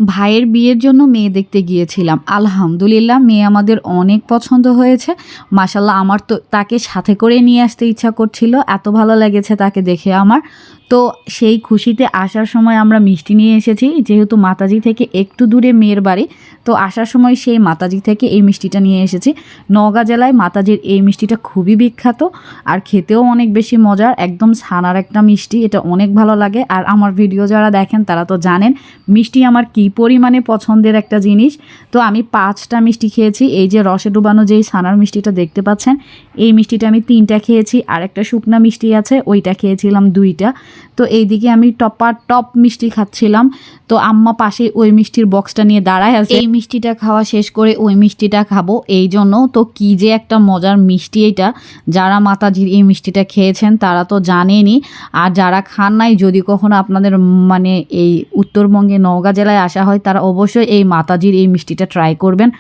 ভাইয়ের বিয়ের জন্য মেয়ে দেখতে গিয়েছিলাম। আলহামদুলিল্লাহ মেয়ে আমাদের অনেক পছন্দ হয়েছে। মাশাআল্লাহ আমার তো তাকে সাথে করে নিয়ে আসতে ইচ্ছা করছিল, এত ভালো লেগেছে তাকে দেখে আমার। তো সেই খুশিতে আসার সময় আমরা মিষ্টি নিয়ে এসেছি, যেহেতু মাতাজি থেকে একটু দূরে মেয়ের বাড়ি, তো আসার সময় সেই মাতাজি থেকে এই মিষ্টিটা নিয়ে এসেছি। নওগাঁ জেলায় মাতাজির এই মিষ্টিটা খুবই বিখ্যাত আর খেতেও অনেক বেশি মজার, একদম ছানার একটা মিষ্টি, এটা অনেক ভালো লাগে। আর আমার ভিডিও যারা দেখেন তারা তো জানেন মিষ্টি আমার কী পরিমাণে পছন্দের একটা জিনিস। তো আমি 5টা মিষ্টি খেয়েছি। এই যে রসে ডুবানো যেই ছানার মিষ্টিটা দেখতে পাচ্ছেন, এই মিষ্টিটা আমি 3টা খেয়েছি, আর একটা শুকনা মিষ্টি আছে ওইটা খেয়েছিলাম 2টা। তো এইদিকে আমি টপ মিষ্টি খাচ্ছিলাম, তো আম্মা পাশে ওই মিষ্টির বক্সটা নিয়ে দাঁড়ায় আছে। এই মিষ্টিটা খাওয়া শেষ করে ওই মিষ্টিটা খাবো এই জন্য। তো কী যে একটা মজার মিষ্টি এটা, যারা মাতাজির এই মিষ্টিটা খেয়েছেন তারা তো জানেনই, আর যারা খান নাই যদি কখনো আপনাদের মানে এই উত্তরবঙ্গে নওগাঁ জেলায় আসা হয় তারা অবশ্যই এই মাতাজির এই মিষ্টিটা ট্রাই করবেন।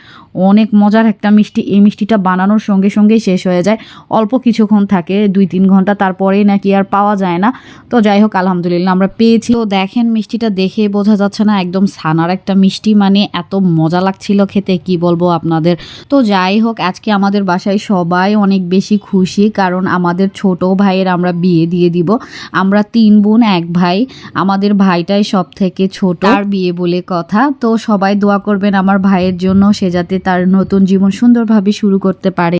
অনেক মজার একটা মিষ্টি। এই মিষ্টিটা বানানোর সঙ্গে সঙ্গেই শেষ হয়ে যায়, অল্প কিছুক্ষণ থাকে 2-3 ঘন্টা, তারপরেই নাকি আর পাওয়া যায় না। তো যাই হোক আলহামদুলিল্লাহ আমরা পেয়েছি। তো দেখেন মিষ্টিটা দেখে বোঝা যাচ্ছে না, একদম ছানার একটা মিষ্টি, মানে এত মজা লাগছিল খেতে কি বলবো আপনাদের। তো যাই হোক আজকে আমাদের বাসায় সবাই অনেক বেশি খুশি, কারণ আমাদের ছোট ভাইয়ের আমরা বিয়ে দিয়ে দিব। আমরা 3 বোন 1 ভাই, আমাদের ভাইটাই সব থেকে ছোট, তার বিয়ে বলে কথা। তো সবাই দোয়া করবেন আমার ভাইয়ের জন্য, সে যাতে তার নতুন জীবন সুন্দরভাবে শুরু করতে পারে।